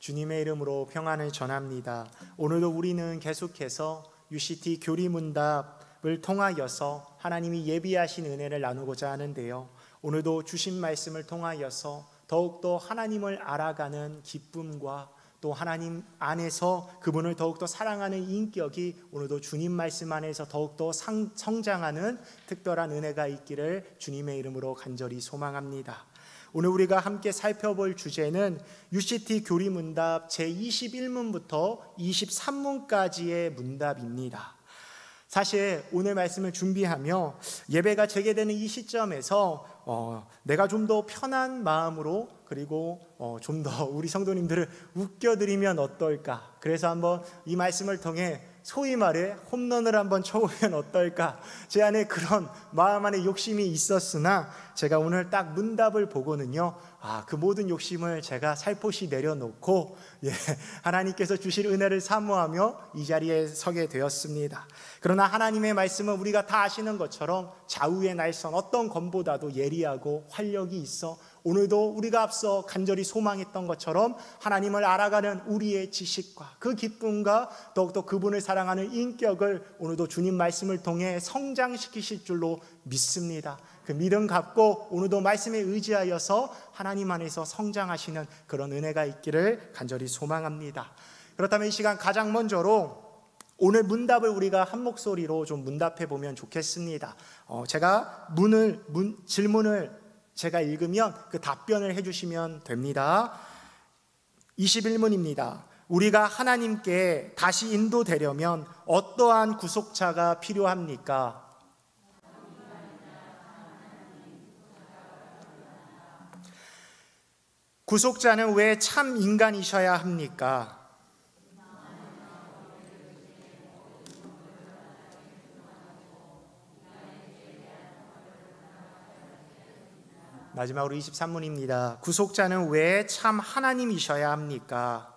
주님의 이름으로 평안을 전합니다. 오늘도 우리는 계속해서 UCT 교리문답을 통하여서 하나님이 예비하신 은혜를 나누고자 하는데요, 오늘도 주신 말씀을 통하여서 더욱더 하나님을 알아가는 기쁨과 또 하나님 안에서 그분을 더욱더 사랑하는 인격이 오늘도 주님 말씀 안에서 더욱더 성장하는 특별한 은혜가 있기를 주님의 이름으로 간절히 소망합니다. 오늘 우리가 함께 살펴볼 주제는 UCT 교리문답 제21문부터 23문까지의 문답입니다. 사실 오늘 말씀을 준비하며 예배가 재개되는 이 시점에서 내가 좀 더 편한 마음으로 그리고 좀 더 우리 성도님들을 웃겨드리면 어떨까, 그래서 한번 이 말씀을 통해 소위 말해 홈런을 한번 쳐보면 어떨까, 제 안에 그런 마음 안에 욕심이 있었으나 제가 오늘 딱 문답을 보고는요, 그 모든 욕심을 제가 살포시 내려놓고 하나님께서 주실 은혜를 사모하며 이 자리에 서게 되었습니다. 그러나 하나님의 말씀은 우리가 다 아시는 것처럼 좌우의 날선 어떤 검보다도 예리하고 활력이 있어 오늘도 우리가 앞서 간절히 소망했던 것처럼 하나님을 알아가는 우리의 지식과 그 기쁨과 더욱더 그분을 사랑하는 인격을 오늘도 주님 말씀을 통해 성장시키실 줄로 믿습니다. 그 믿음 갖고 오늘도 말씀에 의지하여서 하나님 안에서 성장하시는 그런 은혜가 있기를 간절히 소망합니다. 그렇다면 이 시간 가장 먼저로 오늘 문답을 우리가 한 목소리로 좀 문답해 보면 좋겠습니다. 제가 질문을 제가 읽으면 그 답변을 해주시면 됩니다. 21문입니다. 우리가 하나님께 다시 인도되려면 어떠한 구속자가 필요합니까? 구속자는 왜 참 인간이셔야 합니까? 마지막으로 23문입니다. 구속자는 왜 참 하나님이셔야 합니까?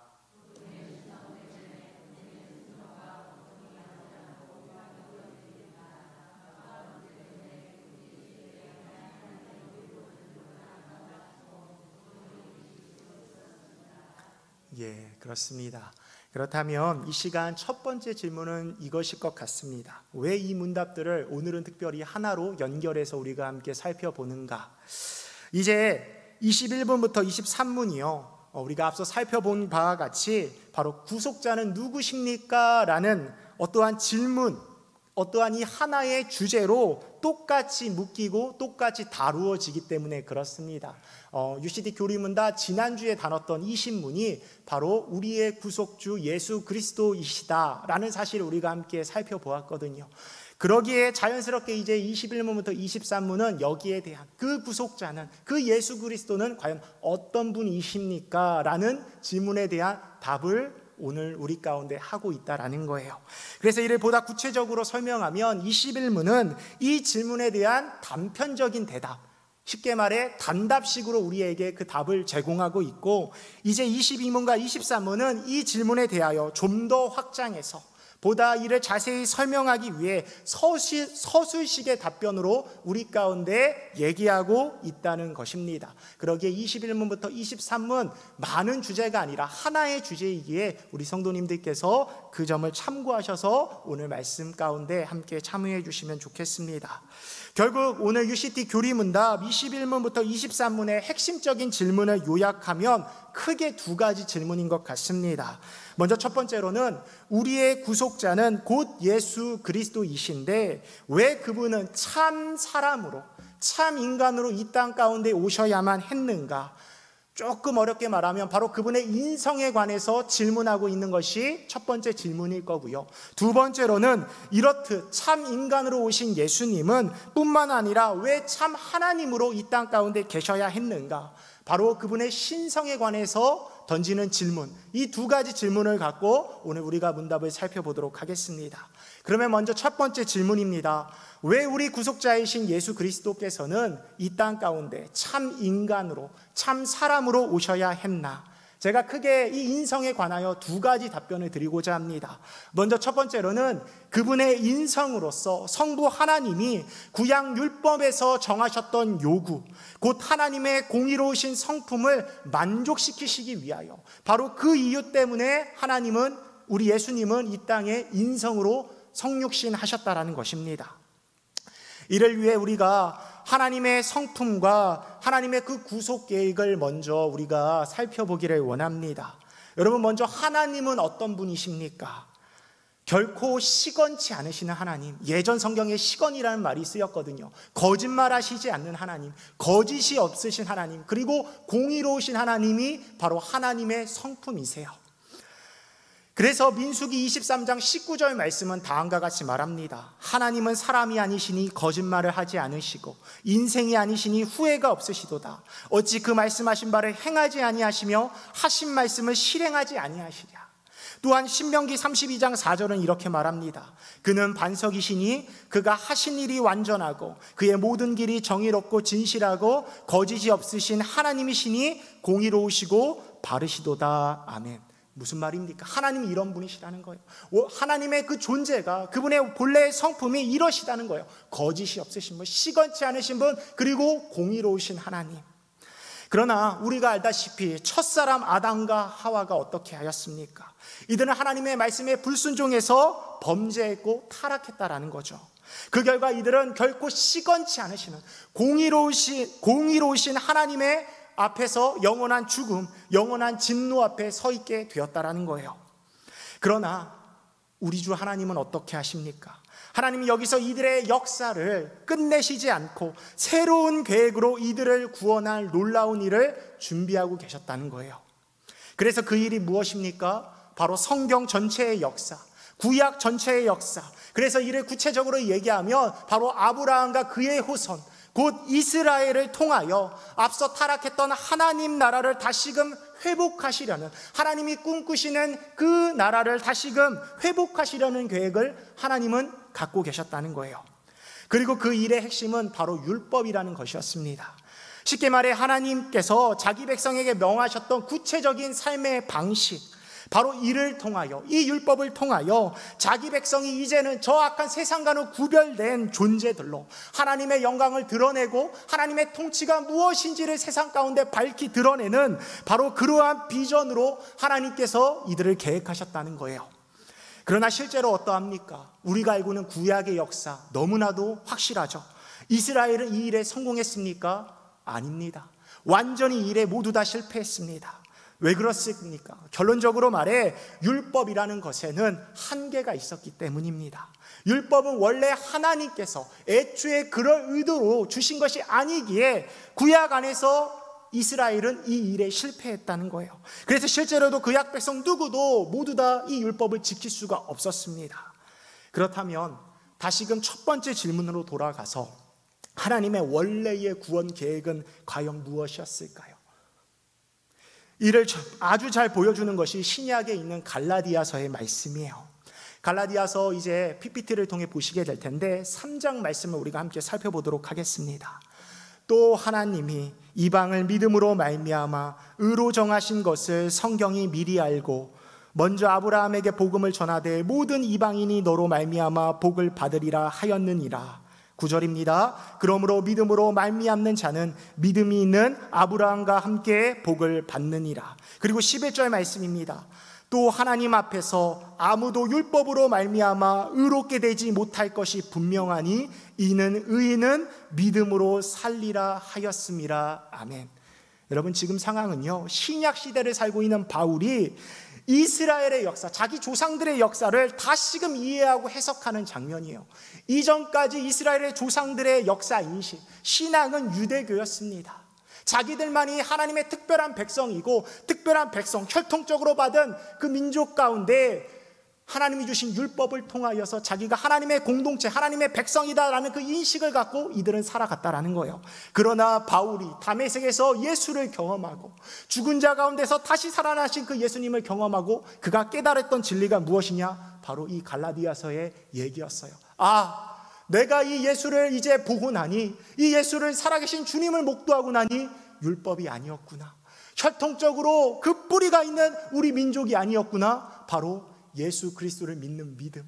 그렇습니다. 그렇다면 이 시간 첫 번째 질문은 이것일 것 같습니다. 왜 이 문답들을 오늘은 특별히 하나로 연결해서 우리가 함께 살펴보는가? 이제 21문부터 23문이요, 우리가 앞서 살펴본 바와 같이 바로 구속자는 누구십니까? 라는 어떠한 질문, 어떠한 이 하나의 주제로 똑같이 묶이고 똑같이 다루어지기 때문에 그렇습니다. UCT 교리문답 지난주에 다뤘던 이 신문이 바로 우리의 구속주 예수 그리스도이시다라는 사실을 우리가 함께 살펴보았거든요. 그러기에 자연스럽게 이제 21문부터 23문은 여기에 대한 그 구속자는, 그 예수 그리스도는 과연 어떤 분이십니까? 라는 질문에 대한 답을 오늘 우리 가운데 하고 있다라는 거예요. 그래서 이를 보다 구체적으로 설명하면 21문은 이 질문에 대한 단편적인 대답, 쉽게 말해 단답식으로 우리에게 그 답을 제공하고 있고, 이제 22문과 23문은 이 질문에 대하여 좀 더 확장해서 보다 이를 자세히 설명하기 위해 서술식의 답변으로 우리 가운데 얘기하고 있다는 것입니다. 그러기에 21문부터 23문 많은 주제가 아니라 하나의 주제이기에 우리 성도님들께서 그 점을 참고하셔서 오늘 말씀 가운데 함께 참여해 주시면 좋겠습니다. 결국 오늘 UCT 교리문답 21문부터 23문의 핵심적인 질문을 요약하면 크게 두 가지 질문인 것 같습니다. 먼저 첫 번째로는 우리의 구속자는 곧 예수 그리스도이신데 왜 그분은 참 사람으로, 참 인간으로 이 땅 가운데 오셔야만 했는가? 조금 어렵게 말하면 바로 그분의 인성에 관해서 질문하고 있는 것이 첫 번째 질문일 거고요. 두 번째로는 이렇듯 참 인간으로 오신 예수님은 뿐만 아니라 왜 참 하나님으로 이 땅 가운데 계셔야 했는가? 바로 그분의 신성에 관해서 던지는 질문, 이 두 가지 질문을 갖고 오늘 우리가 문답을 살펴보도록 하겠습니다. 그러면 먼저 첫 번째 질문입니다. 왜 우리 구속자이신 예수 그리스도께서는 이 땅 가운데 참 인간으로, 참 사람으로 오셔야 했나? 제가 크게 이 인성에 관하여 두 가지 답변을 드리고자 합니다. 먼저 첫 번째로는 그분의 인성으로서 성부 하나님이 구약 율법에서 정하셨던 요구, 곧 하나님의 공의로우신 성품을 만족시키시기 위하여, 바로 그 이유 때문에 하나님은, 우리 예수님은 이 땅에 인성으로 성육신 하셨다라는 것입니다. 이를 위해 우리가 하나님의 성품과 하나님의 그 구속 계획을 먼저 우리가 살펴보기를 원합니다. 여러분, 먼저 하나님은 어떤 분이십니까? 결코 시건치 않으시는 하나님. 예전 성경에 시건이라는 말이 쓰였거든요. 거짓말하시지 않는 하나님, 거짓이 없으신 하나님, 그리고 공의로우신 하나님이 바로 하나님의 성품이세요. 그래서 민수기 23장 19절 말씀은 다음과 같이 말합니다. 하나님은 사람이 아니시니 거짓말을 하지 않으시고 인생이 아니시니 후회가 없으시도다. 어찌 그 말씀하신 바를 행하지 아니하시며 하신 말씀을 실행하지 아니하시랴. 또한 신명기 32장 4절은 이렇게 말합니다. 그는 반석이시니 그가 하신 일이 완전하고 그의 모든 길이 정의롭고 진실하고 거짓이 없으신 하나님이시니 공의로우시고 바르시도다. 아멘. 무슨 말입니까? 하나님이 이런 분이시라는 거예요. 하나님의 그 존재가, 그분의 본래의 성품이 이러시다는 거예요. 거짓이 없으신 분, 시건치 않으신 분, 그리고 공의로우신 하나님. 그러나 우리가 알다시피 첫사람 아담과 하와가 어떻게 하였습니까? 이들은 하나님의 말씀에 불순종해서 범죄했고 타락했다라는 거죠. 그 결과 이들은 결코 시건치 않으시는 공의로우신 하나님의 앞에서 영원한 죽음, 영원한 진노 앞에 서 있게 되었다라는 거예요. 그러나 우리 주 하나님은 어떻게 하십니까? 하나님이 여기서 이들의 역사를 끝내시지 않고 새로운 계획으로 이들을 구원할 놀라운 일을 준비하고 계셨다는 거예요. 그래서 그 일이 무엇입니까? 바로 성경 전체의 역사, 구약 전체의 역사. 그래서 이를 구체적으로 얘기하면 바로 아브라함과 그의 후손, 곧 이스라엘을 통하여 앞서 타락했던 하나님 나라를 다시금 회복하시려는, 하나님이 꿈꾸시는 그 나라를 다시금 회복하시려는 계획을 하나님은 갖고 계셨다는 거예요. 그리고 그 일의 핵심은 바로 율법이라는 것이었습니다. 쉽게 말해 하나님께서 자기 백성에게 명하셨던 구체적인 삶의 방식, 바로 이를 통하여, 이 율법을 통하여 자기 백성이 이제는 저 악한 세상과는 구별된 존재들로 하나님의 영광을 드러내고 하나님의 통치가 무엇인지를 세상 가운데 밝히 드러내는 바로 그러한 비전으로 하나님께서 이들을 계획하셨다는 거예요. 그러나 실제로 어떠합니까? 우리가 알고 있는 구약의 역사 너무나도 확실하죠. 이스라엘은 이 일에 성공했습니까? 아닙니다. 완전히 이 일에 모두 다 실패했습니다. 왜 그렇습니까? 결론적으로 말해 율법이라는 것에는 한계가 있었기 때문입니다. 율법은 원래 하나님께서 애초에 그럴 의도로 주신 것이 아니기에 구약 안에서 이스라엘은 이 일에 실패했다는 거예요. 그래서 실제로도 구약 백성 누구도 모두 다 이 율법을 지킬 수가 없었습니다. 그렇다면 다시금 첫 번째 질문으로 돌아가서 하나님의 원래의 구원 계획은 과연 무엇이었을까요? 이를 아주 잘 보여주는 것이 신약에 있는 갈라디아서의 말씀이에요. 갈라디아서 이제 PPT를 통해 보시게 될 텐데 3장 말씀을 우리가 함께 살펴보도록 하겠습니다. 또 하나님이 이방을 믿음으로 말미암아 의로 정하신 것을 성경이 미리 알고 먼저 아브라함에게 복음을 전하되 모든 이방인이 너로 말미암아 복을 받으리라 하였느니라. 9절입니다. 그러므로 믿음으로 말미암는 자는 믿음이 있는 아브라함과 함께 복을 받느니라. 그리고 11절 말씀입니다. 또 하나님 앞에서 아무도 율법으로 말미암아 의롭게 되지 못할 것이 분명하니 이는 의인은 믿음으로 살리라 하였음이라. 아멘. 여러분, 지금 상황은요, 신약 시대를 살고 있는 바울이 이스라엘의 역사, 자기 조상들의 역사를 다시금 이해하고 해석하는 장면이에요. 이전까지 이스라엘의 조상들의 역사 인식, 신앙은 유대교였습니다. 자기들만이 하나님의 특별한 백성이고 특별한 백성, 혈통적으로 받은 그 민족 가운데 하나님이 주신 율법을 통하여서 자기가 하나님의 공동체, 하나님의 백성이다라는 그 인식을 갖고 이들은 살아갔다라는 거예요. 그러나 바울이 다메섹에서 예수를 경험하고 죽은 자 가운데서 다시 살아나신 그 예수님을 경험하고 그가 깨달았던 진리가 무엇이냐? 바로 이 갈라디아서의 얘기였어요. 아, 내가 이 예수를 이제 보고 나니, 이 예수를 살아계신 주님을 목도하고 나니 율법이 아니었구나. 혈통적으로 그 뿌리가 있는 우리 민족이 아니었구나. 바로 예수 그리스도를 믿는 믿음,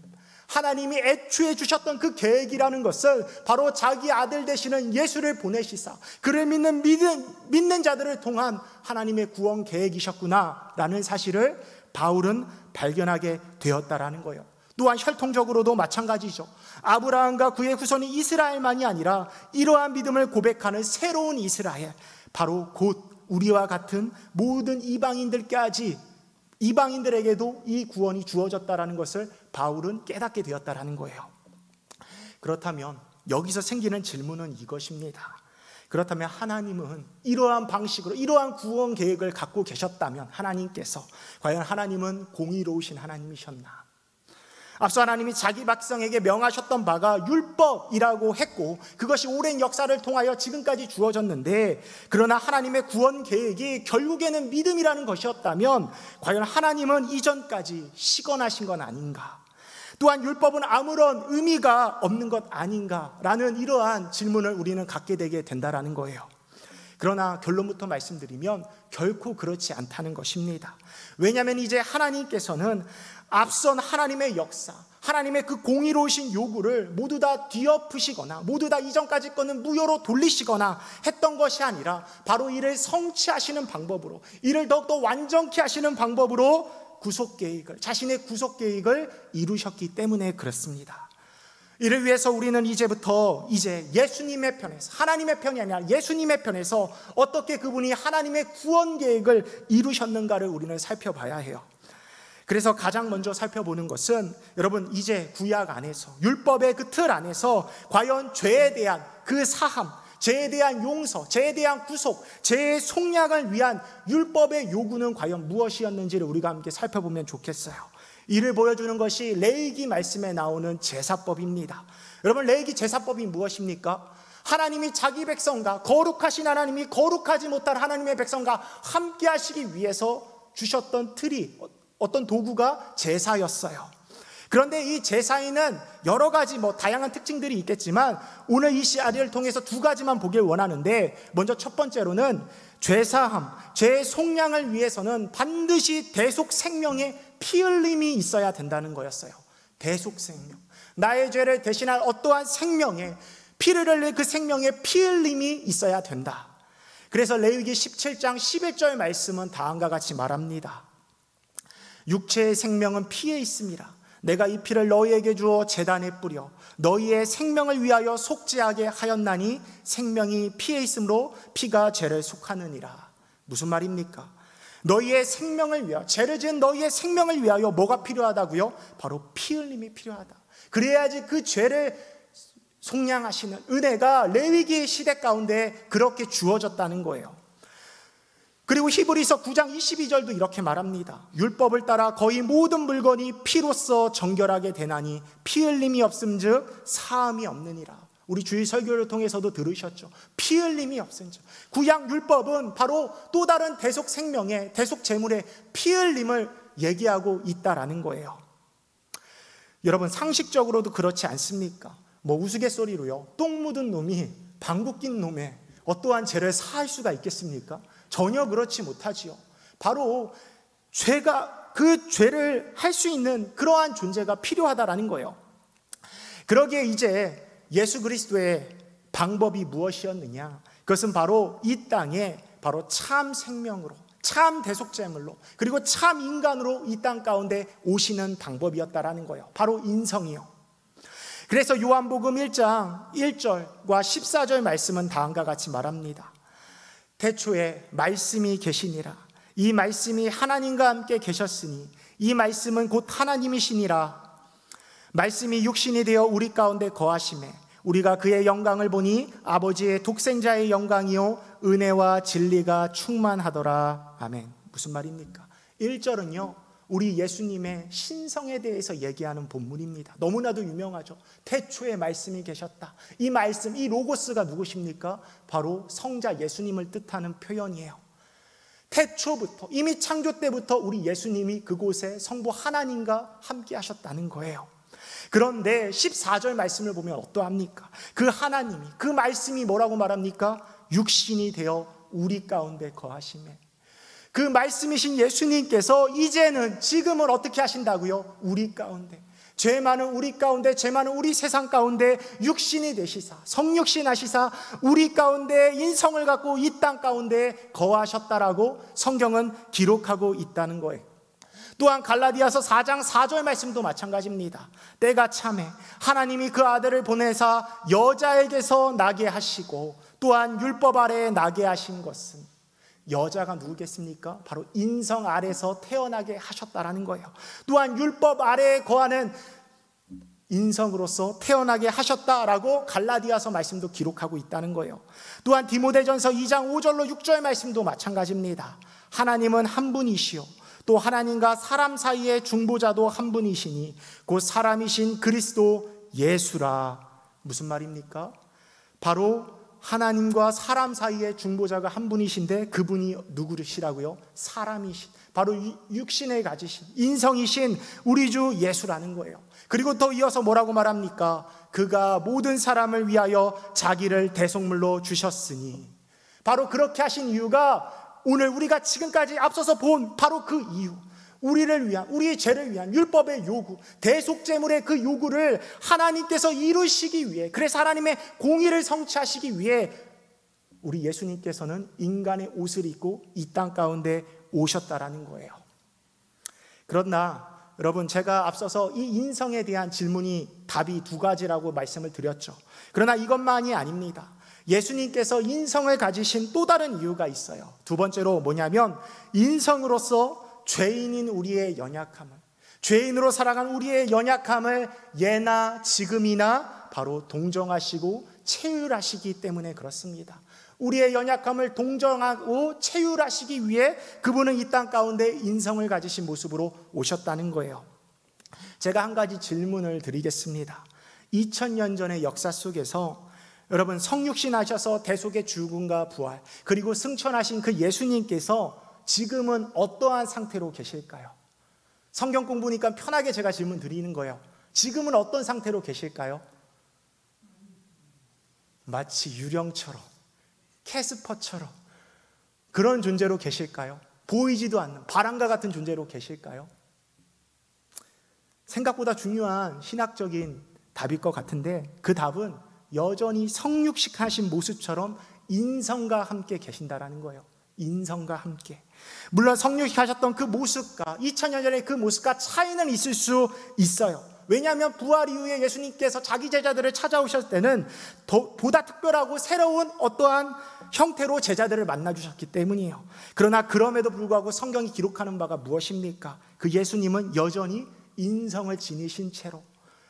하나님이 애초에 주셨던 그 계획이라는 것은 바로 자기 아들 되시는 예수를 보내시사 그를 믿는 자들을 통한 하나님의 구원 계획이셨구나 라는 사실을 바울은 발견하게 되었다라는 거예요. 또한 혈통적으로도 마찬가지죠. 아브라함과 그의 후손이 이스라엘만이 아니라 이러한 믿음을 고백하는 새로운 이스라엘, 바로 곧 우리와 같은 모든 이방인들에게도 이 구원이 주어졌다라는 것을 바울은 깨닫게 되었다라는 거예요. 그렇다면 여기서 생기는 질문은 이것입니다. 그렇다면 하나님은 이러한 방식으로 이러한 구원 계획을 갖고 계셨다면 하나님께서 과연 하나님은 공의로우신 하나님이셨나? 앞서 하나님이 자기 백성에게 명하셨던 바가 율법이라고 했고 그것이 오랜 역사를 통하여 지금까지 주어졌는데, 그러나 하나님의 구원 계획이 결국에는 믿음이라는 것이었다면 과연 하나님은 이전까지 시건하신 건 아닌가? 또한 율법은 아무런 의미가 없는 것 아닌가라는 이러한 질문을 우리는 갖게 되게 된다라는 거예요. 그러나 결론부터 말씀드리면 결코 그렇지 않다는 것입니다. 왜냐하면 이제 하나님께서는 앞선 하나님의 역사, 하나님의 그 공의로우신 요구를 모두 다 뒤엎으시거나 모두 다 이전까지 거는 무효로 돌리시거나 했던 것이 아니라 바로 이를 성취하시는 방법으로, 이를 더욱더 완전케 하시는 방법으로 자신의 구속 계획을 이루셨기 때문에 그렇습니다. 이를 위해서 우리는 이제 예수님의 편에서, 하나님의 편이 아니라 예수님의 편에서 어떻게 그분이 하나님의 구원 계획을 이루셨는가를 우리는 살펴봐야 해요. 그래서 가장 먼저 살펴보는 것은, 여러분, 이제 구약 안에서, 율법의 그 틀 안에서 과연 죄에 대한 그 사함, 죄에 대한 용서, 죄에 대한 구속, 죄의 속량을 위한 율법의 요구는 과연 무엇이었는지를 우리가 함께 살펴보면 좋겠어요. 이를 보여주는 것이 레위기 말씀에 나오는 제사법입니다. 여러분, 레위기 제사법이 무엇입니까? 하나님이 자기 백성과, 거룩하신 하나님이 거룩하지 못한 하나님의 백성과 함께 하시기 위해서 주셨던 틀이, 어떤 도구가 제사였어요. 그런데 이 제사에는 여러 가지 다양한 특징들이 있겠지만 오늘 이 시리즈를 통해서 두 가지만 보길 원하는데, 먼저 첫 번째로는 죄사함, 죄의 속량을 위해서는 반드시 대속 생명의 피 흘림이 있어야 된다는 거였어요. 대속 생명, 나의 죄를 대신할 어떠한 생명의 피를 흘릴 그 생명의 피 흘림이 있어야 된다. 그래서 레위기 17장 11절 말씀은 다음과 같이 말합니다. 육체의 생명은 피에 있습니다. 내가 이 피를 너희에게 주어 제단에 뿌려 너희의 생명을 위하여 속죄하게 하였나니 생명이 피에 있으므로 피가 죄를 속하느니라. 무슨 말입니까? 너희의 생명을 위하여, 죄를 지은 너희의 생명을 위하여 뭐가 필요하다고요? 바로 피 흘림이 필요하다. 그래야지 그 죄를 속량하시는 은혜가 레위기 시대 가운데 그렇게 주어졌다는 거예요. 그리고 히브리서 9장 22절도 이렇게 말합니다. 율법을 따라 거의 모든 물건이 피로써 정결하게 되나니 피 흘림이 없음즉 사함이 없느니라. 우리 주일 설교를 통해서도 들으셨죠. 피 흘림이 없음즉. 구약 율법은 바로 또 다른 대속 생명의, 대속 제물의 피 흘림을 얘기하고 있다라는 거예요. 여러분, 상식적으로도 그렇지 않습니까? 우스갯소리로요, 똥 묻은 놈이 방구 낀 놈의 어떠한 죄를 사할 수가 있겠습니까? 전혀 그렇지 못하지요. 바로 그 죄를 할 수 있는 그러한 존재가 필요하다라는 거예요. 그러기에 이제 예수 그리스도의 방법이 무엇이었느냐? 그것은 바로 이 땅에 바로 참 생명으로, 참 대속제물로, 그리고 참 인간으로 이 땅 가운데 오시는 방법이었다라는 거예요. 바로 인성이요. 그래서 요한복음 1장 1절과 14절 말씀은 다음과 같이 말합니다. 태초에 말씀이 계시니라. 이 말씀이 하나님과 함께 계셨으니 이 말씀은 곧 하나님이시니라. 말씀이 육신이 되어 우리 가운데 거하시매 우리가 그의 영광을 보니 아버지의 독생자의 영광이요 은혜와 진리가 충만하더라. 아멘. 무슨 말입니까? 1절은요, 우리 예수님의 신성에 대해서 얘기하는 본문입니다. 너무나도 유명하죠. 태초에 말씀이 계셨다. 이 말씀, 이 로고스가 누구십니까? 바로 성자 예수님을 뜻하는 표현이에요. 태초부터, 이미 창조 때부터 우리 예수님이 그곳에 성부 하나님과 함께 하셨다는 거예요. 그런데 14절 말씀을 보면 어떠합니까? 그 하나님이, 그 말씀이 뭐라고 말합니까? 육신이 되어 우리 가운데 거하시매. 그 말씀이신 예수님께서 이제는 지금은 어떻게 하신다고요? 우리 가운데, 죄 많은 우리 가운데, 죄 많은 우리 세상 가운데 육신이 되시사, 성육신 하시사 우리 가운데 인성을 갖고 이 땅 가운데 거하셨다라고 성경은 기록하고 있다는 거예요. 또한 갈라디아서 4장 4절 말씀도 마찬가지입니다. 때가 차매 하나님이 그 아들을 보내사 여자에게서 나게 하시고 또한 율법 아래에 나게 하신 것은, 여자가 누구겠습니까? 바로 인성 아래서 태어나게 하셨다라는 거예요. 또한 율법 아래에 거하는 인성으로서 태어나게 하셨다라고 갈라디아서 말씀도 기록하고 있다는 거예요. 또한 디모데전서 2장 5절로 6절 말씀도 마찬가지입니다. 하나님은 한 분이시요 또 하나님과 사람 사이의 중보자도 한 분이시니 곧 사람이신 그리스도 예수라. 무슨 말입니까? 바로 하나님과 사람 사이의 중보자가 한 분이신데 그분이 누구시라고요? 사람이신, 바로 육신을 가지신 인성이신 우리 주 예수라는 거예요. 그리고 또 이어서 뭐라고 말합니까? 그가 모든 사람을 위하여 자기를 대속물로 주셨으니, 바로 그렇게 하신 이유가 오늘 우리가 지금까지 앞서서 본 바로 그 이유, 우리를 위한, 우리의 죄를 위한 율법의 요구, 대속제물의 그 요구를 하나님께서 이루시기 위해, 그래서 하나님의 공의를 성취하시기 위해 우리 예수님께서는 인간의 옷을 입고 이 땅 가운데 오셨다라는 거예요. 그러나 여러분, 제가 앞서서 이 인성에 대한 질문이 답이 두 가지라고 말씀을 드렸죠. 그러나 이것만이 아닙니다. 예수님께서 인성을 가지신 또 다른 이유가 있어요. 두 번째로 뭐냐면, 인성으로서 죄인인 우리의 연약함을, 죄인으로 살아간 우리의 연약함을 예나 지금이나 바로 동정하시고 체휼하시기 때문에 그렇습니다. 우리의 연약함을 동정하고 체휼하시기 위해 그분은 이 땅 가운데 인성을 가지신 모습으로 오셨다는 거예요. 제가 한 가지 질문을 드리겠습니다. 2000년 전의 역사 속에서 여러분, 성육신 하셔서 대속의 죽음과 부활 그리고 승천하신 그 예수님께서 지금은 어떠한 상태로 계실까요? 성경 공부니까 편하게 제가 질문 드리는 거예요. 지금은 어떤 상태로 계실까요? 마치 유령처럼, 캐스퍼처럼 그런 존재로 계실까요? 보이지도 않는 바람과 같은 존재로 계실까요? 생각보다 중요한 신학적인 답일 것 같은데, 그 답은 여전히 성육식하신 모습처럼 인성과 함께 계신다라는 거예요. 인성과 함께. 물론 성육식하셨던 그 모습과 2000년 전의 그 모습과 차이는 있을 수 있어요. 왜냐하면 부활 이후에 예수님께서 자기 제자들을 찾아오셨을 때는 보다 특별하고 새로운 어떠한 형태로 제자들을 만나주셨기 때문이에요. 그러나 그럼에도 불구하고 성경이 기록하는 바가 무엇입니까? 그 예수님은 여전히 인성을 지니신 채로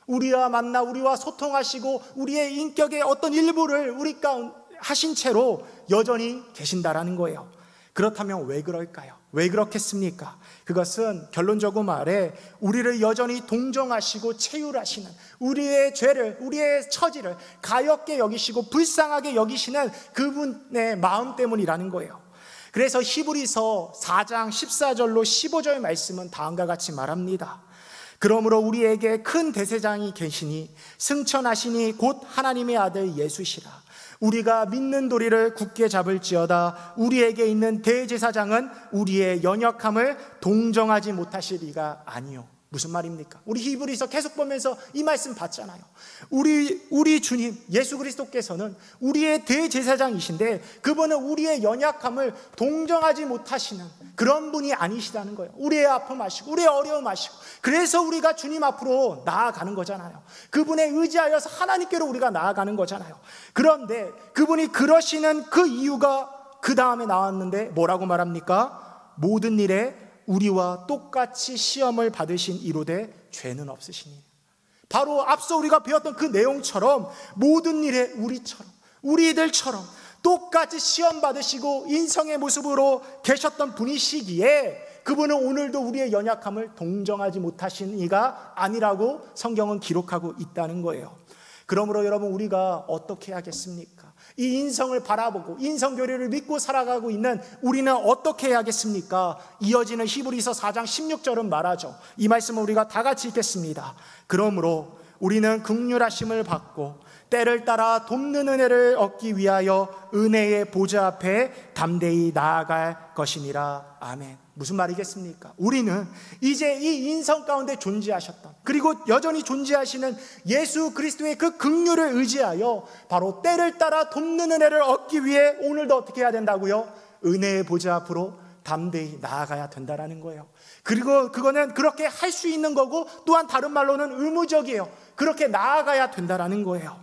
우리와 만나 우리와 소통하시고 우리의 인격의 어떤 일부를 우리 가운데 하신 채로 여전히 계신다라는 거예요. 그렇다면 왜 그럴까요? 왜 그렇겠습니까? 그것은 결론적으로 말해 우리를 여전히 동정하시고 체휼하시는, 우리의 죄를, 우리의 처지를 가엾게 여기시고 불쌍하게 여기시는 그분의 마음 때문이라는 거예요. 그래서 히브리서 4장 14절로 15절 말씀은 다음과 같이 말합니다. 그러므로 우리에게 큰 대제사장이 계시니 승천하시니 곧 하나님의 아들 예수시라. 우리가 믿는 도리를 굳게 잡을지어다. 우리에게 있는 대제사장은 우리의 연약함을 동정하지 못하실 리가 아니요. 무슨 말입니까? 우리 히브리서 계속 보면서 이 말씀 봤잖아요. 우리 주님 예수 그리스도께서는 우리의 대제사장이신데 그분은 우리의 연약함을 동정하지 못하시는 그런 분이 아니시다는 거예요. 우리의 아픔 아시고 우리의 어려움 아시고, 그래서 우리가 주님 앞으로 나아가는 거잖아요. 그분에 의지하여서 하나님께로 우리가 나아가는 거잖아요. 그런데 그분이 그러시는 그 이유가 그 다음에 나왔는데 뭐라고 말합니까? 모든 일에 우리와 똑같이 시험을 받으신 이로되 죄는 없으시니. 바로 앞서 우리가 배웠던 그 내용처럼 모든 일에 우리들처럼 똑같이 시험 받으시고 인성의 모습으로 계셨던 분이시기에 그분은 오늘도 우리의 연약함을 동정하지 못하신 이가 아니라고 성경은 기록하고 있다는 거예요. 그러므로 여러분, 우리가 어떻게 해야겠습니까? 이 인성을 바라보고 인성교리를 믿고 살아가고 있는 우리는 어떻게 해야겠습니까? 이어지는 히브리서 4장 16절은 말하죠. 이 말씀을 우리가 다 같이 읽겠습니다. 그러므로 우리는 긍휼하심을 받고 때를 따라 돕는 은혜를 얻기 위하여 은혜의 보좌 앞에 담대히 나아갈 것이니라. 아멘. 무슨 말이겠습니까? 우리는 이제 이 인성 가운데 존재하셨던, 그리고 여전히 존재하시는 예수 그리스도의 그 긍휼을 의지하여 바로 때를 따라 돕는 은혜를 얻기 위해 오늘도 어떻게 해야 된다고요? 은혜의 보좌 앞으로 담대히 나아가야 된다라는 거예요. 그리고 그거는 그렇게 할 수 있는 거고, 또한 다른 말로는 의무적이에요. 그렇게 나아가야 된다라는 거예요.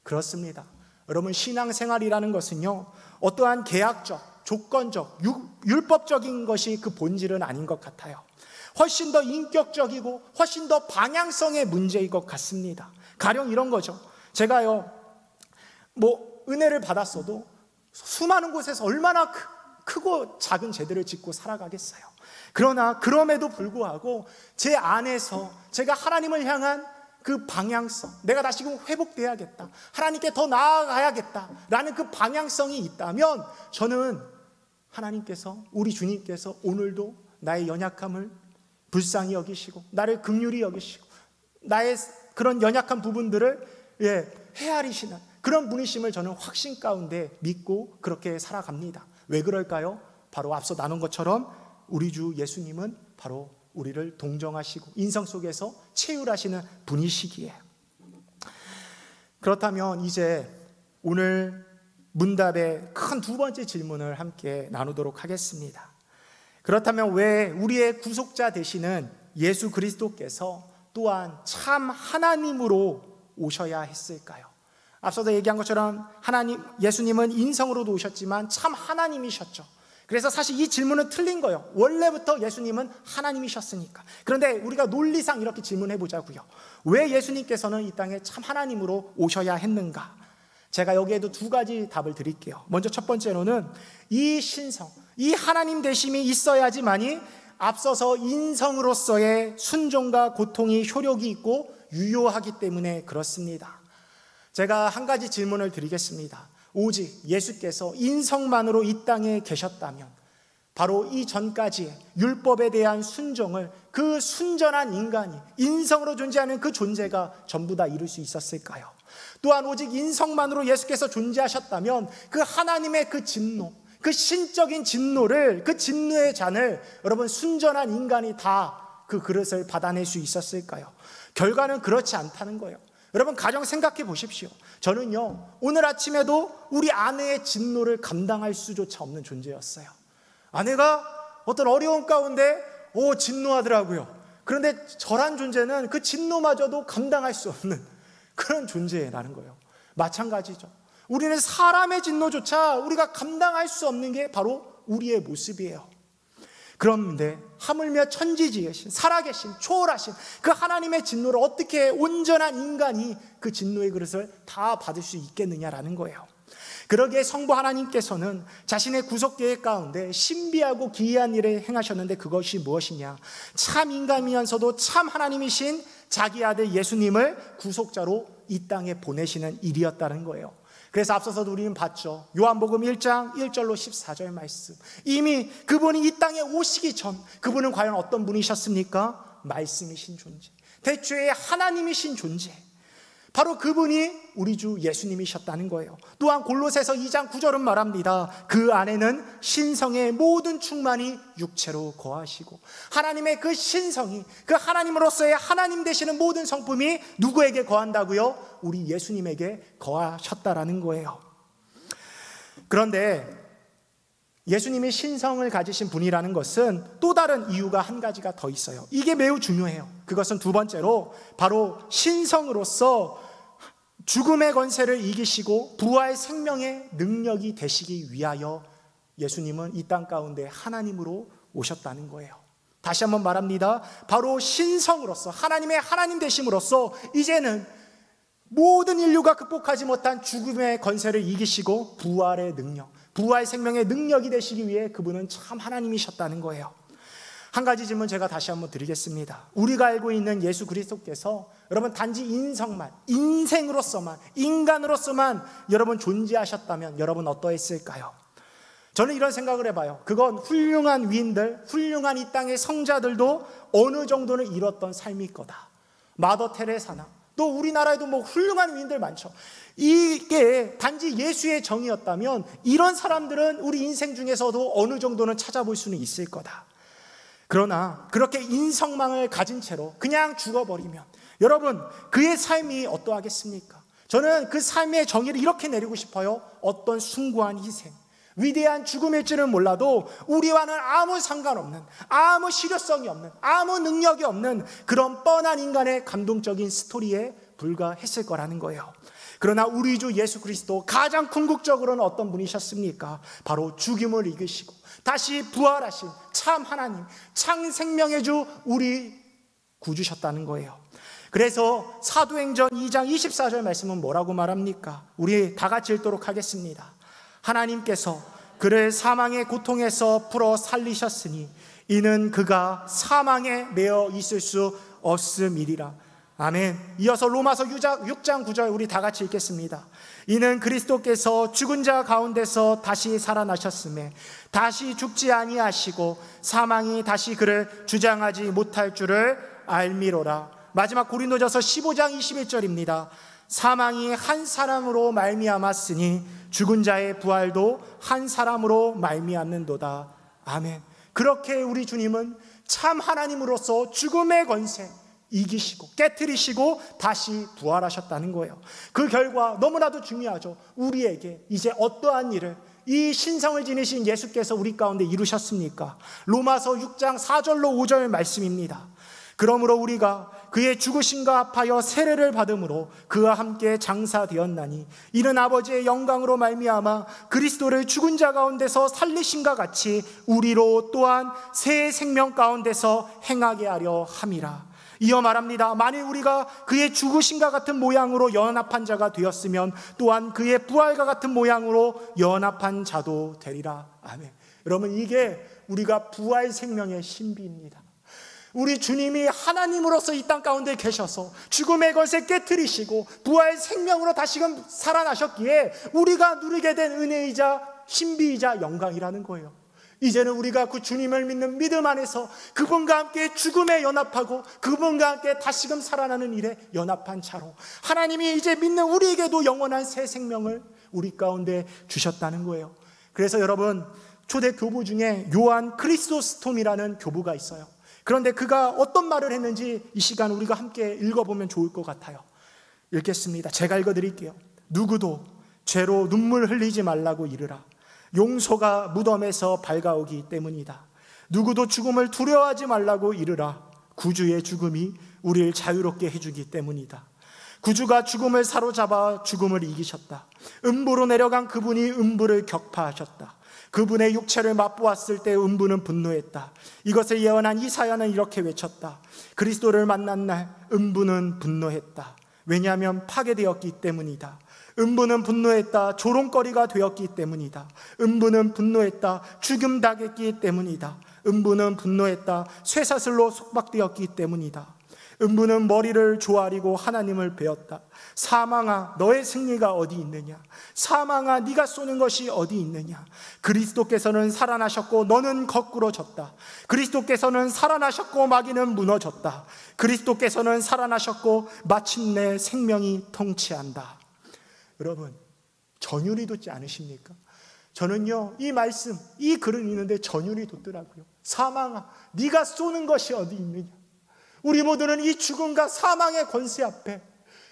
그렇습니다. 여러분, 신앙생활이라는 것은요, 어떠한 계약적, 조건적, 율법적인 것이 그 본질은 아닌 것 같아요. 훨씬 더 인격적이고 훨씬 더 방향성의 문제인 것 같습니다. 가령 이런 거죠. 제가요, 은혜를 받았어도 수많은 곳에서 얼마나 크고 작은 죄들을 짓고 살아가겠어요. 그러나 그럼에도 불구하고 제 안에서 제가 하나님을 향한 그 방향성, 내가 다시금 회복돼야겠다, 하나님께 더 나아가야겠다라는 그 방향성이 있다면, 저는 하나님께서, 우리 주님께서 오늘도 나의 연약함을 불쌍히 여기시고 나를 긍휼히 여기시고 나의 그런 연약한 부분들을 헤아리시는 그런 분이심을 저는 확신 가운데 믿고 그렇게 살아갑니다. 왜 그럴까요? 바로 앞서 나눈 것처럼 우리 주 예수님은 바로 우리를 동정하시고 인성 속에서 체휼하시는 분이시기에. 그렇다면 이제 오늘 문답의 큰 두 번째 질문을 함께 나누도록 하겠습니다. 그렇다면 왜 우리의 구속자 되시는 예수 그리스도께서 또한 참 하나님으로 오셔야 했을까요? 앞서도 얘기한 것처럼 예수님은 인성으로도 오셨지만 참 하나님이셨죠. 그래서 사실 이 질문은 틀린 거예요. 원래부터 예수님은 하나님이셨으니까. 그런데 우리가 논리상 이렇게 질문해 보자고요. 왜 예수님께서는 이 땅에 참 하나님으로 오셔야 했는가? 제가 여기에도 두 가지 답을 드릴게요. 먼저 첫 번째로는 이 신성, 이 하나님 되심이 있어야지만이 앞서서 인성으로서의 순종과 고통이 효력이 있고 유효하기 때문에 그렇습니다. 제가 한 가지 질문을 드리겠습니다. 오직 예수께서 인성만으로 이 땅에 계셨다면 바로 이전까지의 율법에 대한 순종을 그 순전한 인간이, 인성으로 존재하는 그 존재가 전부 다 이룰 수 있었을까요? 또한 오직 인성만으로 예수께서 존재하셨다면 그 하나님의 그 진노, 그 신적인 진노를, 그 진노의 잔을 여러분 순전한 인간이 다 그 그릇을 받아낼 수 있었을까요? 결과는 그렇지 않다는 거예요. 여러분, 가정 생각해 보십시오. 저는요, 오늘 아침에도 우리 아내의 진노를 감당할 수조차 없는 존재였어요. 아내가 어떤 어려움 가운데 진노하더라고요. 그런데 저란 존재는 그 진노마저도 감당할 수 없는 그런 존재라는 거예요. 마찬가지죠. 우리는 사람의 진노조차 우리가 감당할 수 없는 게 바로 우리의 모습이에요. 그런데 하물며 천지지으신, 살아계신, 초월하신 그 하나님의 진노를 어떻게 온전한 인간이 그 진노의 그릇을 다 받을 수 있겠느냐라는 거예요. 그러기에 성부 하나님께서는 자신의 구속 계획 가운데 신비하고 기이한 일을 행하셨는데, 그것이 무엇이냐? 참 인간이면서도 참 하나님이신 자기 아들 예수님을 구속자로 이 땅에 보내시는 일이었다는 거예요. 그래서 앞서서도 우리는 봤죠. 요한복음 1장 1절로 14절 말씀. 이미 그분이 이 땅에 오시기 전 그분은 과연 어떤 분이셨습니까? 말씀이신 존재, 대초에 하나님이신 존재, 바로 그분이 우리 주 예수님이셨다는 거예요. 또한 골로새서 2장 9절은 말합니다. 그 안에는 신성의 모든 충만이 육체로 거하시고, 하나님의 그 신성이, 그 하나님으로서의 하나님 되시는 모든 성품이 누구에게 거한다고요? 우리 예수님에게 거하셨다라는 거예요. 그런데 예수님이 신성을 가지신 분이라는 것은 또 다른 이유가 한 가지가 더 있어요. 이게 매우 중요해요. 그것은 두 번째로 바로 신성으로서 죽음의 권세를 이기시고 부활 생명의 능력이 되시기 위하여 예수님은 이 땅 가운데 하나님으로 오셨다는 거예요. 다시 한번 말합니다. 바로 신성으로서, 하나님의 하나님 되심으로써 이제는 모든 인류가 극복하지 못한 죽음의 권세를 이기시고 부활의 능력, 부활 생명의 능력이 되시기 위해 그분은 참 하나님이셨다는 거예요. 한 가지 질문 제가 다시 한번 드리겠습니다. 우리가 알고 있는 예수 그리스도께서 여러분 단지 인성만, 인생으로서만, 인간으로서만 여러분 존재하셨다면 여러분 어떠했을까요? 저는 이런 생각을 해봐요. 그건 훌륭한 위인들, 훌륭한 이 땅의 성자들도 어느 정도는 이뤘던 삶일 거다. 마더 테레사나 또 우리나라에도 뭐 훌륭한 위인들 많죠. 이게 단지 예수의 정의였다면 이런 사람들은 우리 인생 중에서도 어느 정도는 찾아볼 수는 있을 거다. 그러나 그렇게 인성망을 가진 채로 그냥 죽어버리면 여러분, 그의 삶이 어떠하겠습니까? 저는 그 삶의 정의를 이렇게 내리고 싶어요. 어떤 숭고한 희생, 위대한 죽음일지는 몰라도 우리와는 아무 상관없는, 아무 실효성이 없는, 아무 능력이 없는 그런 뻔한 인간의 감동적인 스토리에 불과했을 거라는 거예요. 그러나 우리 주 예수 그리스도 가장 궁극적으로는 어떤 분이셨습니까? 바로 죽음을 이기시고 다시 부활하신 참 하나님, 참 생명의 주 우리 구주셨다는 거예요. 그래서 사도행전 2장 24절 말씀은 뭐라고 말합니까? 우리 다 같이 읽도록 하겠습니다. 하나님께서 그를 사망의 고통에서 풀어 살리셨으니 이는 그가 사망에 매어 있을 수 없음이리라. 아멘. 이어서 로마서 6장 9절 우리 다 같이 읽겠습니다. 이는 그리스도께서 죽은 자 가운데서 다시 살아나셨음에 다시 죽지 아니하시고 사망이 다시 그를 주장하지 못할 줄을 알미로라. 마지막 고린도전서 15장 21절입니다. 사망이 한 사람으로 말미암았으니 죽은 자의 부활도 한 사람으로 말미암는도다. 아멘. 그렇게 우리 주님은 참 하나님으로서 죽음의 권세 이기시고 깨트리시고 다시 부활하셨다는 거예요. 그 결과 너무나도 중요하죠. 우리에게 이제 어떠한 일을 이 신성을 지니신 예수께서 우리 가운데 이루셨습니까? 로마서 6장 4절로 5절 말씀입니다. 그러므로 우리가 그의 죽으심과 합하여 세례를 받음으로 그와 함께 장사되었나니 이는 아버지의 영광으로 말미암아 그리스도를 죽은 자 가운데서 살리심과 같이 우리로 또한 새 생명 가운데서 행하게 하려 함이라. 이어 말합니다. 만일 우리가 그의 죽으심과 같은 모양으로 연합한 자가 되었으면 또한 그의 부활과 같은 모양으로 연합한 자도 되리라. 아멘. 여러분, 이게 우리가 부활 생명의 신비입니다. 우리 주님이 하나님으로서 이 땅 가운데 계셔서 죽음의 것을 깨트리시고 부활 생명으로 다시금 살아나셨기에 우리가 누리게 된 은혜이자 신비이자 영광이라는 거예요. 이제는 우리가 그 주님을 믿는 믿음 안에서 그분과 함께 죽음에 연합하고 그분과 함께 다시금 살아나는 일에 연합한 자로 하나님이 이제 믿는 우리에게도 영원한 새 생명을 우리 가운데 주셨다는 거예요. 그래서 여러분, 초대 교부 중에 요한 크리소스톰이라는 교부가 있어요. 그런데 그가 어떤 말을 했는지 이 시간 우리가 함께 읽어보면 좋을 것 같아요. 읽겠습니다. 제가 읽어드릴게요. 누구도 죄로 눈물 흘리지 말라고 이르라. 용서가 무덤에서 밝아오기 때문이다. 누구도 죽음을 두려워하지 말라고 이르라. 구주의 죽음이 우리를 자유롭게 해주기 때문이다. 구주가 죽음을 사로잡아 죽음을 이기셨다. 음부로 내려간 그분이 음부를 격파하셨다. 그분의 육체를 맛보았을 때 음부는 분노했다. 이것을 예언한 이사야는 이렇게 외쳤다. 그리스도를 만난 날 음부는 분노했다. 왜냐하면 파괴되었기 때문이다. 음부는 분노했다. 조롱거리가 되었기 때문이다. 음부는 분노했다. 죽음 당했기 때문이다. 음부는 분노했다. 쇠사슬로 속박되었기 때문이다. 음부는 머리를 조아리고 하나님을 베었다. 사망아, 너의 승리가 어디 있느냐? 사망아, 네가 쏘는 것이 어디 있느냐? 그리스도께서는 살아나셨고 너는 거꾸로 졌다. 그리스도께서는 살아나셨고 마귀는 무너졌다. 그리스도께서는 살아나셨고 마침내 생명이 통치한다. 여러분, 전율이 돋지 않으십니까? 저는요, 이 말씀, 이 글을 읽는데 전율이 돋더라고요. 사망아, 네가 쏘는 것이 어디 있느냐? 우리 모두는 이 죽음과 사망의 권세 앞에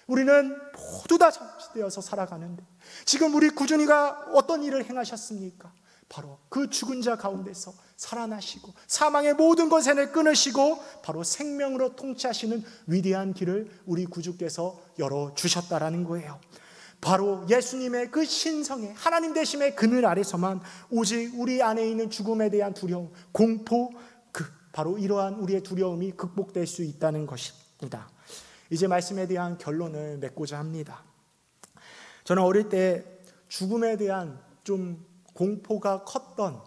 우리는 모두 다 잠시되어서 살아가는데 지금 우리 구준이가 어떤 일을 행하셨습니까? 바로 그 죽은 자 가운데서 살아나시고 사망의 모든 권세를 끊으시고 바로 생명으로 통치하시는 위대한 길을 우리 구주께서 열어주셨다라는 거예요. 바로 예수님의 그 신성의 하나님 되심의 그늘 아래서만 오직 우리 안에 있는 죽음에 대한 두려움, 공포, 바로 이러한 우리의 두려움이 극복될 수 있다는 것입니다. 이제 말씀에 대한 결론을 맺고자 합니다. 저는 어릴 때 죽음에 대한 좀 공포가 컸던,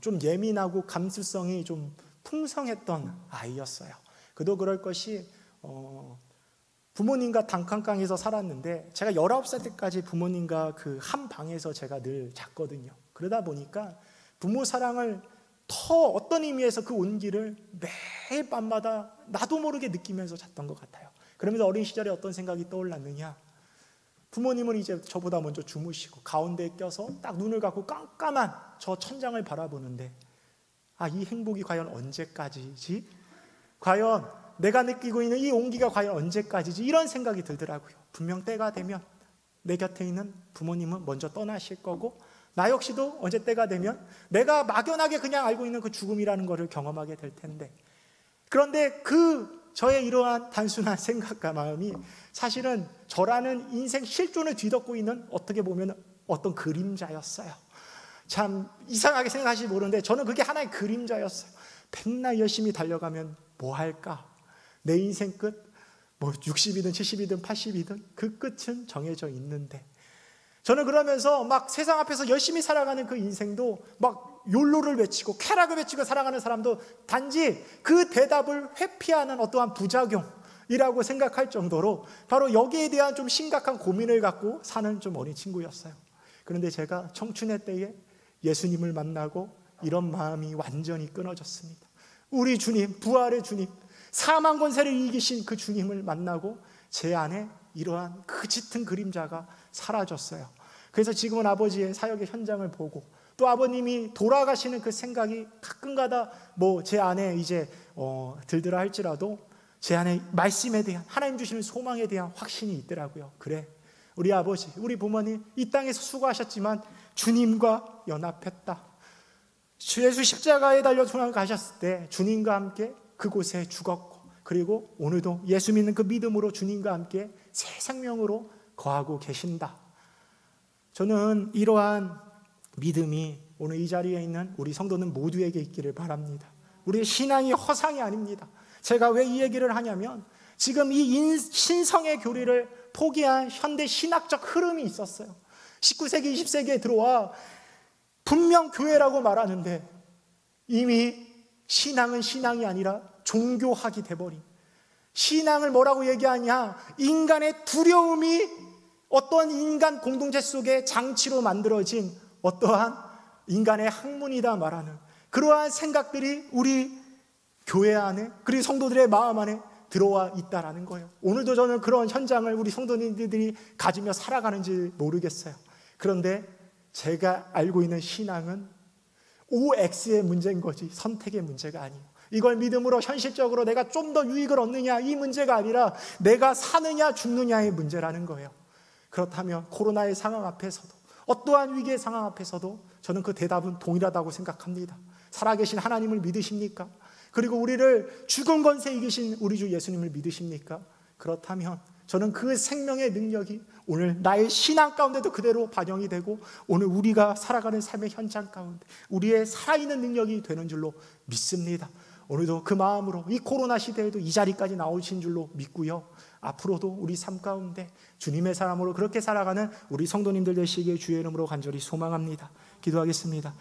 좀 예민하고 감수성이 좀 풍성했던 아이였어요. 그도 그럴 것이 부모님과 단칸방에서 살았는데 제가 19살 때까지 부모님과 그 한 방에서 제가 늘 잤거든요. 그러다 보니까 부모 사랑을 더 어떤 의미에서 그 온기를 매일 밤마다 나도 모르게 느끼면서 잤던 것 같아요. 그러면서 어린 시절에 어떤 생각이 떠올랐느냐? 부모님은 이제 저보다 먼저 주무시고 가운데에 껴서 딱 눈을 감고 깜깜한 저 천장을 바라보는데, 이 행복이 과연 언제까지지? 과연 내가 느끼고 있는 이 온기가 과연 언제까지지? 이런 생각이 들더라고요. 분명 때가 되면 내 곁에 있는 부모님은 먼저 떠나실 거고, 나 역시도 언제 때가 되면 내가 막연하게 그냥 알고 있는 그 죽음이라는 것을 경험하게 될 텐데, 그런데 저의 이러한 단순한 생각과 마음이 사실은 저라는 인생 실존을 뒤덮고 있는 어떻게 보면 어떤 그림자였어요. 참 이상하게 생각하실지 모르는데 저는 그게 하나의 그림자였어요. 백날 열심히 달려가면 뭐 할까? 내 인생 끝, 60이든 70이든 80이든 그 끝은 정해져 있는데, 저는 그러면서 막 세상 앞에서 열심히 살아가는 그 인생도 막 욜로를 외치고 쾌락을 외치고 살아가는 사람도 단지 그 대답을 회피하는 어떠한 부작용이라고 생각할 정도로 바로 여기에 대한 좀 심각한 고민을 갖고 사는 좀 어린 친구였어요. 그런데 제가 청춘의 때에 예수님을 만나고 이런 마음이 완전히 끊어졌습니다. 우리 주님, 부활의 주님, 사망 권세를 이기신 그 주님을 만나고 제 안에 이러한 그 짙은 그림자가 사라졌어요. 그래서 지금은 아버지의 사역의 현장을 보고 또 아버님이 돌아가시는 그 생각이 가끔가다 제 안에 이제 들더라 할지라도 제 안에 말씀에 대한, 하나님 주시는 소망에 대한 확신이 있더라고요. 그래, 우리 아버지, 우리 부모님 이 땅에서 수고하셨지만 주님과 연합했다. 주 예수 십자가에 달려 돌아가셨을 때 주님과 함께 그곳에 죽었고, 그리고 오늘도 예수 믿는 그 믿음으로 주님과 함께 새 생명으로 거하고 계신다. 저는 이러한 믿음이 오늘 이 자리에 있는 우리 성도는 모두에게 있기를 바랍니다. 우리의 신앙이 허상이 아닙니다. 제가 왜 이 얘기를 하냐면, 지금 이 신성의 교리를 포기한 현대 신학적 흐름이 있었어요. 19세기, 20세기에 들어와 분명 교회라고 말하는데 이미 신앙은 신앙이 아니라 종교학이 돼버린, 신앙을 뭐라고 얘기하냐, 인간의 두려움이 어떤 인간 공동체 속에 장치로 만들어진 어떠한 인간의 학문이다 말하는 그러한 생각들이 우리 교회 안에, 그리고 성도들의 마음 안에 들어와 있다라는 거예요. 오늘도 저는 그런 현장을 우리 성도님들이 가지며 살아가는지 모르겠어요. 그런데 제가 알고 있는 신앙은 OX의 문제인 거지 선택의 문제가 아니에요. 이걸 믿음으로 현실적으로 내가 좀 더 유익을 얻느냐 이 문제가 아니라 내가 사느냐 죽느냐의 문제라는 거예요. 그렇다면 코로나의 상황 앞에서도, 어떠한 위기의 상황 앞에서도 저는 그 대답은 동일하다고 생각합니다. 살아계신 하나님을 믿으십니까? 그리고 우리를 죽은 권세 이기신 우리 주 예수님을 믿으십니까? 그렇다면 저는 그 생명의 능력이 오늘 나의 신앙 가운데도 그대로 반영이 되고 오늘 우리가 살아가는 삶의 현장 가운데 우리의 살아있는 능력이 되는 줄로 믿습니다. 오늘도 그 마음으로 이 코로나 시대에도 이 자리까지 나오신 줄로 믿고요. 앞으로도 우리 삶 가운데 주님의 사람으로 그렇게 살아가는 우리 성도님들 되시기를 주의 이름으로 간절히 소망합니다. 기도하겠습니다.